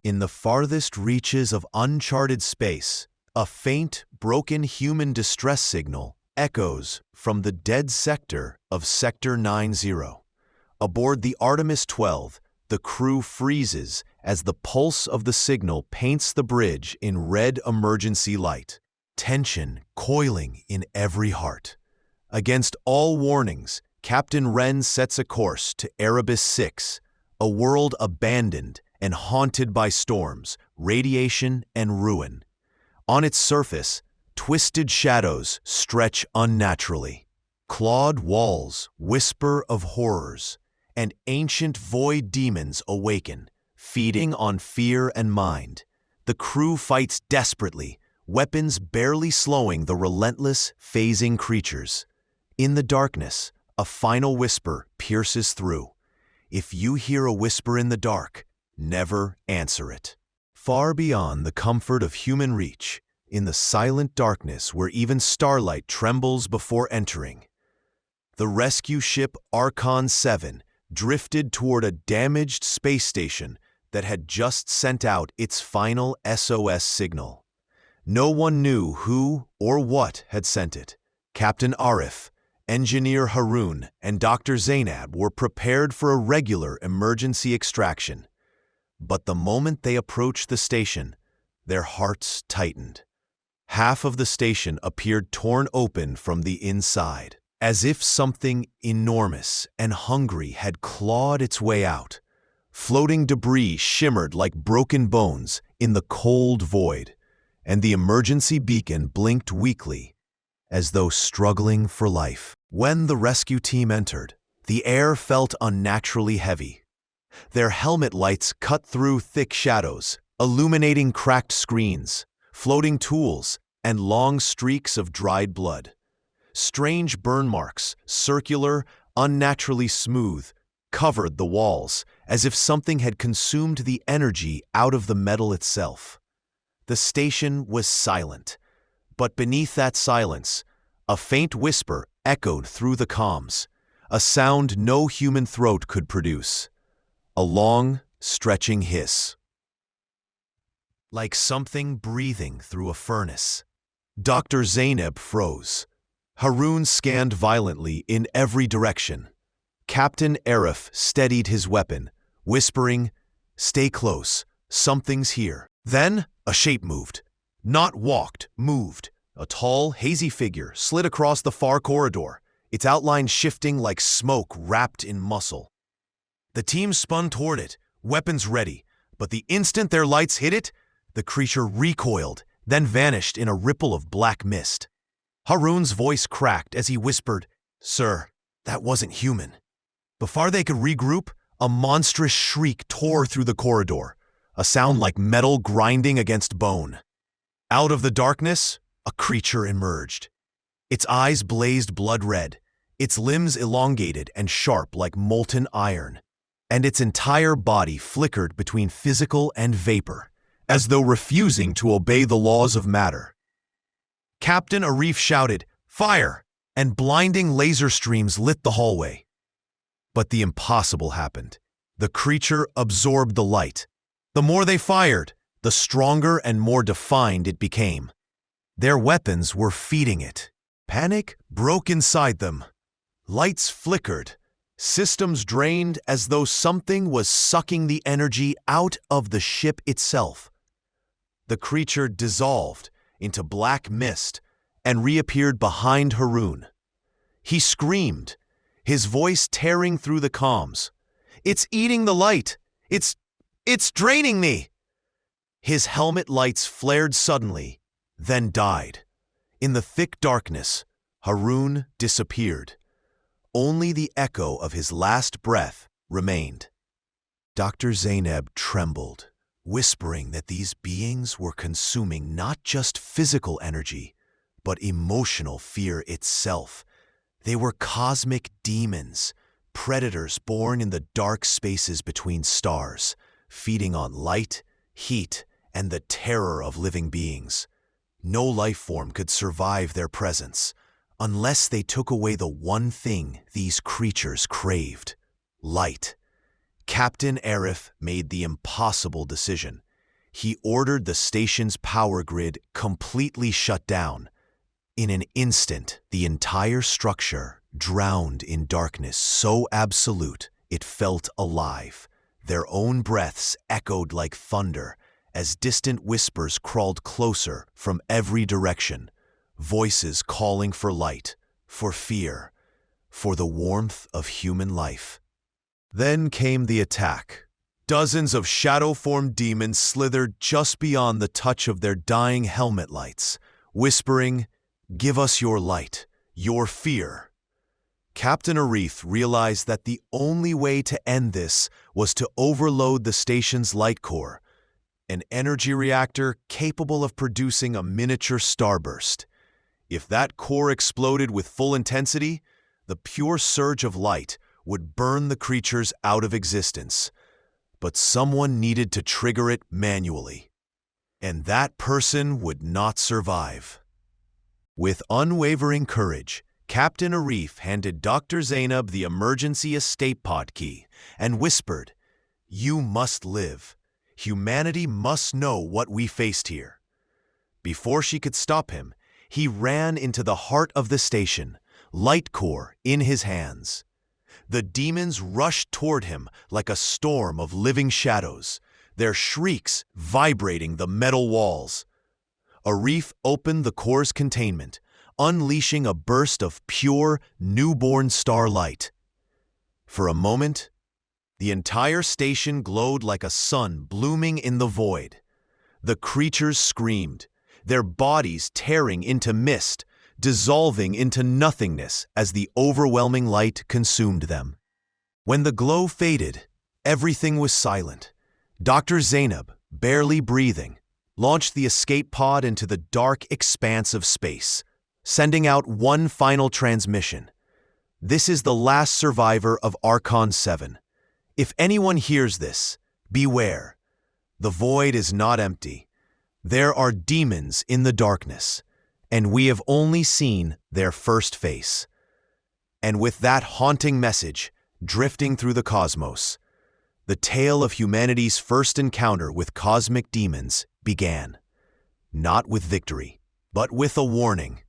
In the farthest reaches of uncharted space, a faint, broken human distress signal echoes from the dead sector of Sector 90. Aboard the Artemis 12, the crew freezes as the pulse of the signal paints the bridge in red emergency light, tension coiling in every heart. Against all warnings, Captain Rhen sets a course to Erebus 6, a world abandoned and haunted by storms, radiation, and ruin. On its surface, twisted shadows stretch unnaturally. Clawed walls whisper of horrors, and ancient void demons awaken, feeding on fear and mind. The crew fights desperately, weapons barely slowing the relentless, phasing creatures. In the darkness, a final whisper pierces through. If you hear a whisper in the dark, never answer it. Far beyond the comfort of human reach, in the silent darkness where even starlight trembles before entering, the rescue ship Archon 7 drifted toward a damaged space station that had just sent out its final SOS signal. No one knew who or what had sent it. Captain Arif, Engineer Harun, and Dr. Zainab were prepared for a regular emergency extraction. But the moment they approached the station, their hearts tightened. Half of the station appeared torn open from the inside, as if something enormous and hungry had clawed its way out. Floating debris shimmered like broken bones in the cold void, and the emergency beacon blinked weakly, as though struggling for life. When the rescue team entered, the air felt unnaturally heavy. Their helmet lights cut through thick shadows, illuminating cracked screens, floating tools, and long streaks of dried blood. Strange burn marks, circular, unnaturally smooth, covered the walls, as if something had consumed the energy out of the metal itself. The station was silent, but beneath that silence, a faint whisper echoed through the comms, a sound no human throat could produce. A long, stretching hiss. Like something breathing through a furnace. Dr. Zainab froze. Harun scanned violently in every direction. Captain Arif steadied his weapon, whispering, "Stay close, something's here." Then a shape moved. Not walked, moved. A tall, hazy figure slid across the far corridor, its outline shifting like smoke wrapped in muscle. The team spun toward it, weapons ready, but the instant their lights hit it, the creature recoiled, then vanished in a ripple of black mist. Harun's voice cracked as he whispered, "Sir, that wasn't human." Before they could regroup, a monstrous shriek tore through the corridor, a sound like metal grinding against bone. Out of the darkness, a creature emerged. Its eyes blazed blood red, its limbs elongated and sharp like molten iron, and its entire body flickered between physical and vapor, as though refusing to obey the laws of matter. Captain Arif shouted, "Fire!" and blinding laser streams lit the hallway. But the impossible happened. The creature absorbed the light. The more they fired, the stronger and more defined it became. Their weapons were feeding it. Panic broke inside them. Lights flickered. Systems drained as though something was sucking the energy out of the ship itself. The creature dissolved into black mist and reappeared behind Harun. He screamed, his voice tearing through the comms. "It's eating the light! It's draining me!" His helmet lights flared suddenly, then died. In the thick darkness, Harun disappeared. Only the echo of his last breath remained. Dr. Zainab trembled, whispering that these beings were consuming not just physical energy, but emotional fear itself. They were cosmic demons, predators born in the dark spaces between stars, feeding on light, heat, and the terror of living beings. No life form could survive their presence, unless they took away the one thing these creatures craved: light. Captain Arif made the impossible decision. he ordered the station's power grid completely shut down. In an instant, the entire structure drowned in darkness so absolute it felt alive. Their own breaths echoed like thunder as distant whispers crawled closer from every direction, voices calling for light, for fear, for the warmth of human life. Then came the attack. Dozens of shadow-formed demons slithered just beyond the touch of their dying helmet lights, whispering, "Give us your light, your fear." Captain Rhen realized that the only way to end this was to overload the station's light core, an energy reactor capable of producing a miniature starburst. If that core exploded with full intensity, the pure surge of light would burn the creatures out of existence. But someone needed to trigger it manually, and that person would not survive. With unwavering courage, Captain Rhen handed Dr. Zainab the emergency escape pod key and whispered, "You must live. Humanity must know what we faced here." Before she could stop him, he ran into the heart of the station, light core in his hands. The demons rushed toward him like a storm of living shadows, their shrieks vibrating the metal walls. Rhen opened the core's containment, unleashing a burst of pure, newborn starlight. For a moment, the entire station glowed like a sun blooming in the void. The creatures screamed, their bodies tearing into mist, dissolving into nothingness as the overwhelming light consumed them. When the glow faded, everything was silent. Dr. Zainab, barely breathing, launched the escape pod into the dark expanse of space, sending out one final transmission. "This is the last survivor of Archon 7. If anyone hears this, beware. The void is not empty. There are demons in the darkness, and we have only seen their first face." And with that haunting message drifting through the cosmos, the tale of humanity's first encounter with cosmic demons began. Not with victory, but with a warning.